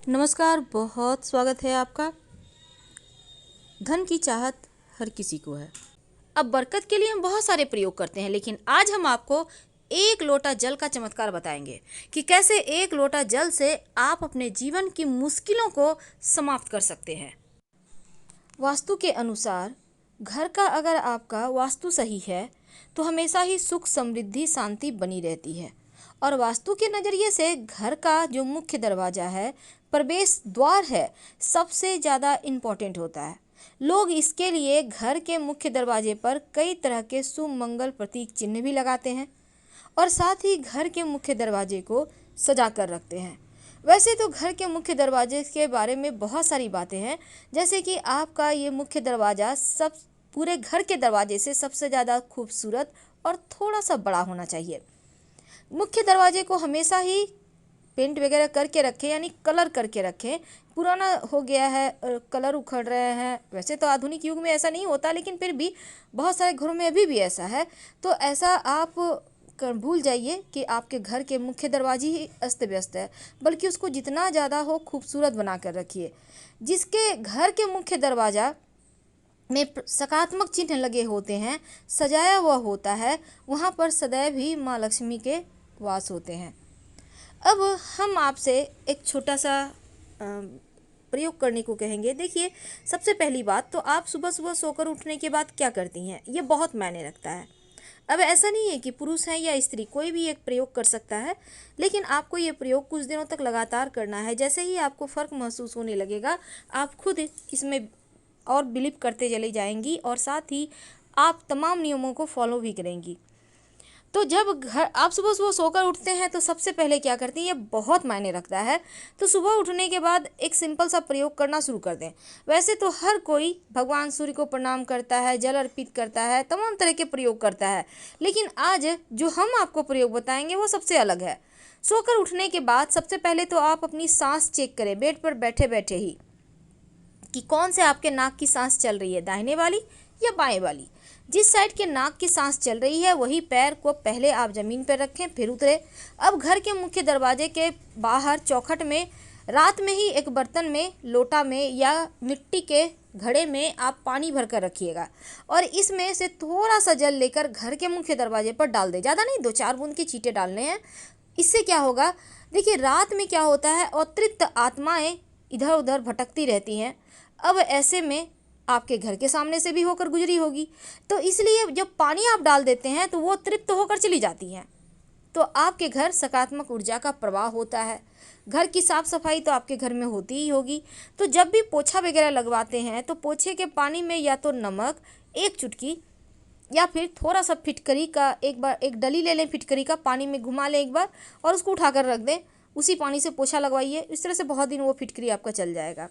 नमस्कार, बहुत स्वागत है आपका। धन की चाहत हर किसी को है। अब बरकत के लिए हम बहुत सारे प्रयोग करते हैं, लेकिन आज हम आपको एक लोटा जल का चमत्कार बताएंगे कि कैसे एक लोटा जल से आप अपने जीवन की मुश्किलों को समाप्त कर सकते हैं। वास्तु के अनुसार घर का अगर आपका वास्तु सही है तो हमेशा ही सुख, समृद्धि, शांति बनी रहती है। और वास्तु के नज़रिए से घर का जो मुख्य दरवाज़ा है, प्रवेश द्वार है, सबसे ज़्यादा इम्पोर्टेंट होता है। लोग इसके लिए घर के मुख्य दरवाजे पर कई तरह के शुभ मंगल प्रतीक चिन्ह भी लगाते हैं और साथ ही घर के मुख्य दरवाजे को सजा कर रखते हैं। वैसे तो घर के मुख्य दरवाजे के बारे में बहुत सारी बातें हैं, जैसे कि आपका ये मुख्य दरवाज़ा सब पूरे घर के दरवाजे से सबसे ज़्यादा खूबसूरत और थोड़ा सा बड़ा होना चाहिए। मुख्य दरवाजे को हमेशा ही पेंट वगैरह करके रखें, यानी कलर करके रखें। पुराना हो गया है, कलर उखड़ रहे हैं। वैसे तो आधुनिक युग में ऐसा नहीं होता, लेकिन फिर भी बहुत सारे घरों में अभी भी ऐसा है। तो ऐसा आप भूल जाइए कि आपके घर के मुख्य दरवाजे ही अस्त व्यस्त है, बल्कि उसको जितना ज़्यादा हो खूबसूरत बना कर रखिए। जिसके घर के मुख्य दरवाज़ा में सकारात्मक चिन्ह लगे होते हैं, सजाया हुआ होता है, वहाँ पर सदैव ही माँ लक्ष्मी के वास होते हैं। अब हम आपसे एक छोटा सा प्रयोग करने को कहेंगे। देखिए, सबसे पहली बात तो आप सुबह सुबह सोकर उठने के बाद क्या करती हैं, ये बहुत मायने रखता है। अब ऐसा नहीं है कि पुरुष है या स्त्री, कोई भी एक प्रयोग कर सकता है, लेकिन आपको ये प्रयोग कुछ दिनों तक लगातार करना है। जैसे ही आपको फ़र्क महसूस होने लगेगा, आप खुद इसमें और बिलीव करते चली जाएंगी और साथ ही आप तमाम नियमों को फॉलो भी करेंगी। तो जब घर आप सुबह सुबह सोकर उठते हैं तो सबसे पहले क्या करती हैं, ये बहुत मायने रखता है। तो सुबह उठने के बाद एक सिंपल सा प्रयोग करना शुरू कर दें। वैसे तो हर कोई भगवान सूर्य को प्रणाम करता है, जल अर्पित करता है, तमाम तरह के प्रयोग करता है, लेकिन आज जो हम आपको प्रयोग बताएंगे वो सबसे अलग है। सोकर उठने के बाद सबसे पहले तो आप अपनी सांस चेक करें, बेड पर बैठे बैठे ही, कि कौन से आपके नाक की सांस चल रही है, दाहिने वाली या बाएं वाली। जिस साइड के नाक की सांस चल रही है वही पैर को पहले आप ज़मीन पर रखें, फिर उतरे। अब घर के मुख्य दरवाजे के बाहर चौखट में रात में ही एक बर्तन में, लोटा में या मिट्टी के घड़े में आप पानी भर कर रखिएगा और इसमें से थोड़ा सा जल लेकर घर के मुख्य दरवाजे पर डाल दें। ज़्यादा नहीं, 2-4 बूंद के छींटे डालने हैं। इससे क्या होगा, देखिए रात में क्या होता है, अतृप्त आत्माएं इधर उधर भटकती रहती हैं। अब ऐसे में आपके घर के सामने से भी होकर गुजरी होगी, तो इसलिए जब पानी आप डाल देते हैं तो वो तृप्त होकर चली जाती हैं, तो आपके घर सकारात्मक ऊर्जा का प्रवाह होता है। घर की साफ सफाई तो आपके घर में होती ही होगी। तो जब भी पोछा वगैरह लगवाते हैं तो पोछे के पानी में या तो नमक 1 चुटकी या फिर थोड़ा सा फिटकरी का, एक डली ले लें, फिटकरी का पानी में घुमा लें एक बार और उसको उठाकर रख दें। उसी पानी से पोछा लगवाइए। इस तरह से बहुत दिन वो फिटकरी आपका चल जाएगा।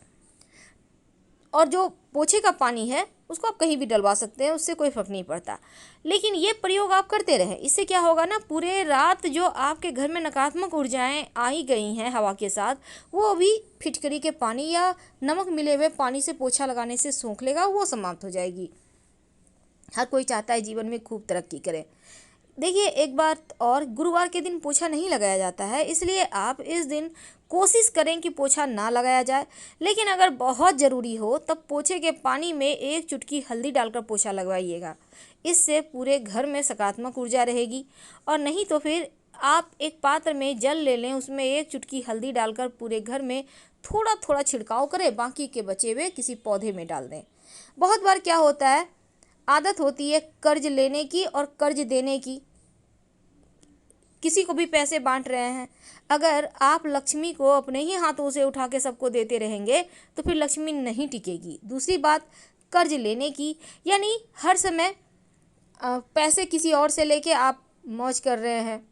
और जो पोछे का पानी है उसको आप कहीं भी डलवा सकते हैं, उससे कोई फ़र्क नहीं पड़ता। लेकिन ये प्रयोग आप करते रहें। इससे क्या होगा ना, पूरे रात जो आपके घर में नकारात्मक ऊर्जाएं आई गई हैं हवा के साथ, वो भी फिटकरी के पानी या नमक मिले हुए पानी से पोछा लगाने से सोख लेगा, वो समाप्त हो जाएगी। हर कोई चाहता है जीवन में खूब तरक्की करे। देखिए, एक बात और, गुरुवार के दिन पोछा नहीं लगाया जाता है, इसलिए आप इस दिन कोशिश करें कि पोछा ना लगाया जाए। लेकिन अगर बहुत ज़रूरी हो तब पोछे के पानी में 1 चुटकी हल्दी डालकर पोछा लगवाइएगा। इससे पूरे घर में सकारात्मक ऊर्जा रहेगी। और नहीं तो फिर आप एक पात्र में जल ले लें, उसमें 1 चुटकी हल्दी डालकर पूरे घर में थोड़ा थोड़ा छिड़काव करें, बाकी के बचे हुए किसी पौधे में डाल दें। बहुत बार क्या होता है, आदत होती है कर्ज लेने की और कर्ज देने की। किसी को भी पैसे बांट रहे हैं, अगर आप लक्ष्मी को अपने ही हाथों से उठा के सबको देते रहेंगे तो फिर लक्ष्मी नहीं टिकेगी। दूसरी बात, कर्ज लेने की, यानी हर समय पैसे किसी और से लेके आप मौज कर रहे हैं,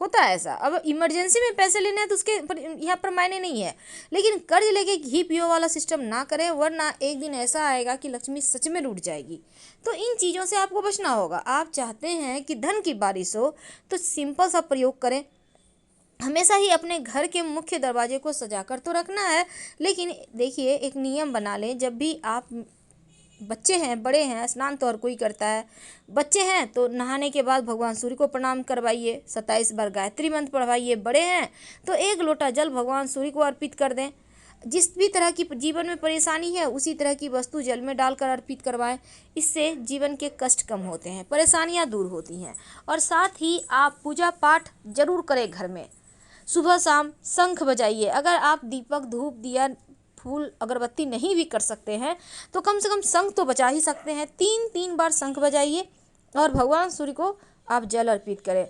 होता है ऐसा। अब इमरजेंसी में पैसे लेने हैं तो उसके यहाँ पर मायने नहीं है, लेकिन कर्ज लेके घी पियो वाला सिस्टम ना करें, वरना एक दिन ऐसा आएगा कि लक्ष्मी सच में रूठ जाएगी। तो इन चीज़ों से आपको बचना होगा। आप चाहते हैं कि धन की बारिश हो तो सिंपल सा प्रयोग करें। हमेशा ही अपने घर के मुख्य दरवाजे को सजा कर तो रखना है, लेकिन देखिए एक नियम बना लें। जब भी आप, बच्चे हैं, बड़े हैं, स्नान तो हर कोई करता है, बच्चे हैं तो नहाने के बाद भगवान सूर्य को प्रणाम करवाइए, 27 बार गायत्री मंत्र पढ़वाइए। बड़े हैं तो 1 लोटा जल भगवान सूर्य को अर्पित कर दें। जिस भी तरह की जीवन में परेशानी है उसी तरह की वस्तु जल में डालकर अर्पित करवाएं। इससे जीवन के कष्ट कम होते हैं, परेशानियां दूर होती हैं। और साथ ही आप पूजा पाठ जरूर करें घर में। सुबह शाम शंख बजाइए। अगर आप दीपक, धूप, दिया, फूल, अगरबत्ती नहीं भी कर सकते हैं तो कम से कम शंख तो बजा ही सकते हैं। 3 बार शंख बजाइए और भगवान सूर्य को आप जल अर्पित करें।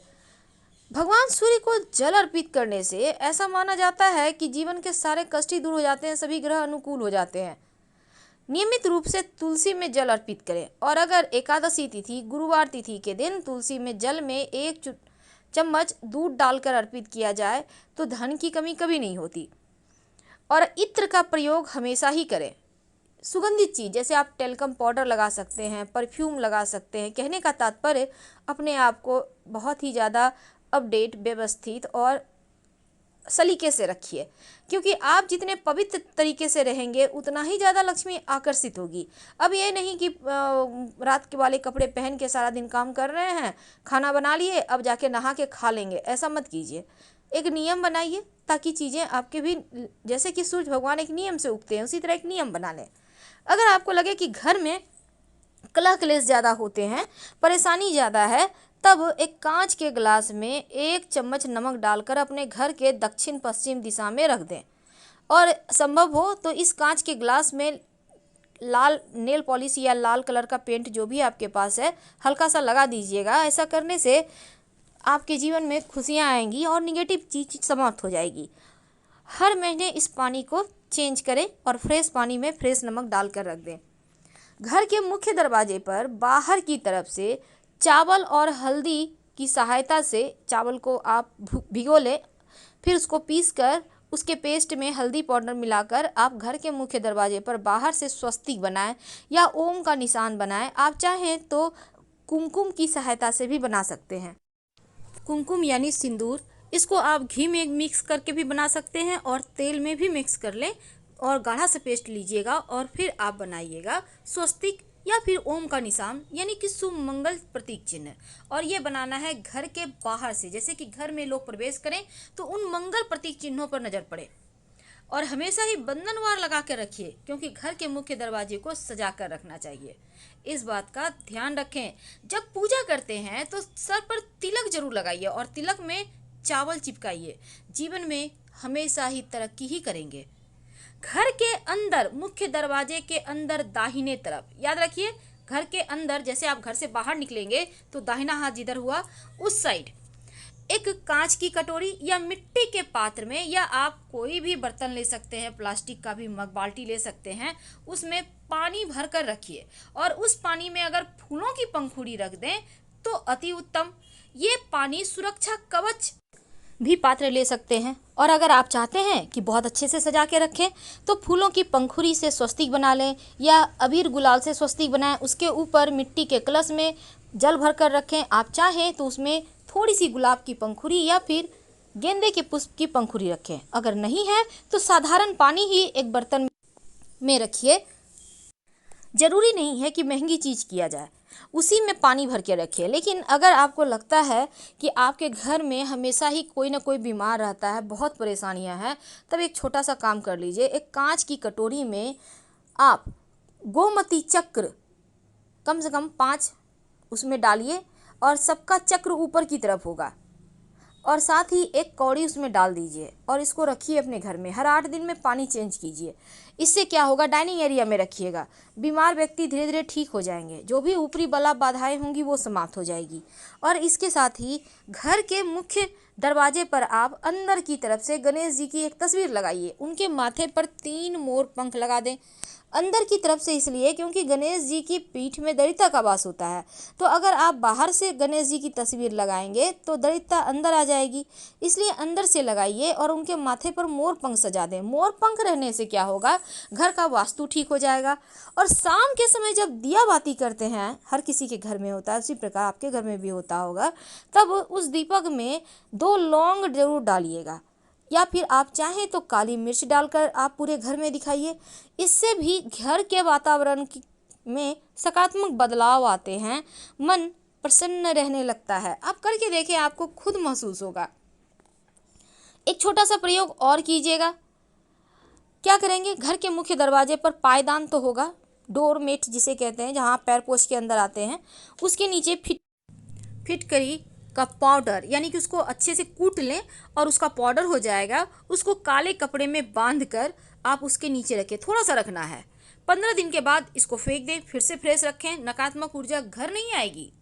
भगवान सूर्य को जल अर्पित करने से ऐसा माना जाता है कि जीवन के सारे कष्ट ही दूर हो जाते हैं, सभी ग्रह अनुकूल हो जाते हैं। नियमित रूप से तुलसी में जल अर्पित करें। और अगर एकादशी तिथि, गुरुवार तिथि के दिन तुलसी में जल में 1 चम्मच दूध डालकर अर्पित किया जाए तो धन की कमी कभी नहीं होती। और इत्र का प्रयोग हमेशा ही करें। सुगंधित चीज़ जैसे आप टेल्कम पाउडर लगा सकते हैं, परफ्यूम लगा सकते हैं। कहने का तात्पर्य अपने आप को बहुत ही ज़्यादा अपडेट, व्यवस्थित और सलीके से रखिए, क्योंकि आप जितने पवित्र तरीके से रहेंगे उतना ही ज़्यादा लक्ष्मी आकर्षित होगी। अब ये नहीं कि रात के वाले कपड़े पहन के सारा दिन काम कर रहे हैं, खाना बना लिए, अब जाके नहा के खा लेंगे, ऐसा मत कीजिए। एक नियम बनाइए ताकि चीज़ें आपके भी, जैसे कि सूर्य भगवान एक नियम से उगते हैं उसी तरह एक नियम बना लें। अगर आपको लगे कि घर में कलह क्लेश ज़्यादा होते हैं, परेशानी ज़्यादा है, तब एक कांच के गिलास में 1 चम्मच नमक डालकर अपने घर के दक्षिण पश्चिम दिशा में रख दें। और संभव हो तो इस कांच के गिलास में लाल नेल पॉलिश या लाल कलर का पेंट जो भी आपके पास है हल्का सा लगा दीजिएगा। ऐसा करने से आपके जीवन में खुशियाँ आएंगी और निगेटिव चीज़ समाप्त हो जाएगी। हर महीने इस पानी को चेंज करें और फ्रेश पानी में फ्रेश नमक डालकर रख दें। घर के मुख्य दरवाजे पर बाहर की तरफ से चावल और हल्दी की सहायता से चावल को आप भिगो लें, फिर उसको पीसकर उसके पेस्ट में हल्दी पाउडर मिलाकर आप घर के मुख्य दरवाजे पर बाहर से स्वस्तिक बनाएं या ओम का निशान बनाएं। आप चाहें तो कुमकुम की सहायता से भी बना सकते हैं। कुमकुम यानी सिंदूर, इसको आप घी में मिक्स करके भी बना सकते हैं और तेल में भी मिक्स कर लें और गाढ़ा सा पेस्ट लीजिएगा और फिर आप बनाइएगा स्वस्तिक या फिर ओम का निशान यानी कि शुभ मंगल प्रतीक चिन्ह। और ये बनाना है घर के बाहर से, जैसे कि घर में लोग प्रवेश करें तो उन मंगल प्रतीक चिन्हों पर नजर पड़े। और हमेशा ही बंधनवार लगा कर रखिए, क्योंकि घर के मुख्य दरवाजे को सजा कर रखना चाहिए। इस बात का ध्यान रखें। जब पूजा करते हैं तो सर पर तिलक जरूर लगाइए और तिलक में चावल चिपकाइए। जीवन में हमेशा ही तरक्की ही करेंगे। घर के अंदर, मुख्य दरवाजे के अंदर दाहिने तरफ, याद रखिए घर के अंदर, जैसे आप घर से बाहर निकलेंगे तो दाहिना हाथ जिधर हुआ उस साइड एक कांच की कटोरी या मिट्टी के पात्र में, या आप कोई भी बर्तन ले सकते हैं, प्लास्टिक का भी मग, बाल्टी ले सकते हैं, उसमें पानी भर कर रखिए और उस पानी में अगर फूलों की पंखुड़ी रख दें तो अति उत्तम। ये पानी सुरक्षा कवच भी पात्र ले सकते हैं। और अगर आप चाहते हैं कि बहुत अच्छे से सजा के रखें तो फूलों की पंखुड़ी से स्वस्तिक बना लें या अबीर गुलाल से स्वस्तिक बनाएं। उसके ऊपर मिट्टी के कलश में जल भर कर रखें। आप चाहें तो उसमें थोड़ी सी गुलाब की पंखुड़ी या फिर गेंदे के पुष्प की पंखुड़ी रखें। अगर नहीं है तो साधारण पानी ही एक बर्तन में रखिए। जरूरी नहीं है कि महंगी चीज़ किया जाए, उसी में पानी भर के रखिए। लेकिन अगर आपको लगता है कि आपके घर में हमेशा ही कोई ना कोई बीमार रहता है, बहुत परेशानियां हैं, तब एक छोटा सा काम कर लीजिए। एक कांच की कटोरी में आप गोमती चक्र कम से कम 5 उसमें डालिए और सबका चक्र ऊपर की तरफ होगा, और साथ ही एक कौड़ी उसमें डाल दीजिए और इसको रखिए अपने घर में। हर 8 दिन में पानी चेंज कीजिए। इससे क्या होगा, डाइनिंग एरिया में रखिएगा। बीमार व्यक्ति धीरे धीरे ठीक हो जाएंगे, जो भी ऊपरी बला बाधाएं होंगी वो समाप्त हो जाएगी। और इसके साथ ही घर के मुख्य दरवाजे पर आप अंदर की तरफ से गणेश जी की एक तस्वीर लगाइए। उनके माथे पर 3 मोर पंख लगा दें अंदर की तरफ से, इसलिए क्योंकि गणेश जी की पीठ में दरिद्रता का वास होता है। तो अगर आप बाहर से गणेश जी की तस्वीर लगाएंगे तो दरिद्रता अंदर आ जाएगी, इसलिए अंदर से लगाइए और उनके माथे पर मोर पंख सजा दें। मोर पंख रहने से क्या होगा, घर का वास्तु ठीक हो जाएगा। और शाम के समय जब दिया बाती करते हैं, हर किसी के घर में होता है, उसी प्रकार आपके घर में भी होता होगा, तब उस दीपक में 2 लौंग जरूर डालिएगा, या फिर आप चाहें तो काली मिर्च डालकर आप पूरे घर में दिखाइए। इससे भी घर के वातावरण में सकारात्मक बदलाव आते हैं, मन प्रसन्न रहने लगता है। आप करके देखें, आपको खुद महसूस होगा। एक छोटा सा प्रयोग और कीजिएगा। क्या करेंगे, घर के मुख्य दरवाजे पर पायदान तो होगा, डोरमेट जिसे कहते हैं, जहाँ पैर पोछ के अंदर आते हैं, उसके नीचे फिटकरी का पाउडर, यानी कि उसको अच्छे से कूट लें और उसका पाउडर हो जाएगा, उसको काले कपड़े में बांध कर आप उसके नीचे रखें, थोड़ा सा रखना है। 15 दिन के बाद इसको फेंक दें, फिर से फ्रेश रखें, नकारात्मक ऊर्जा घर नहीं आएगी।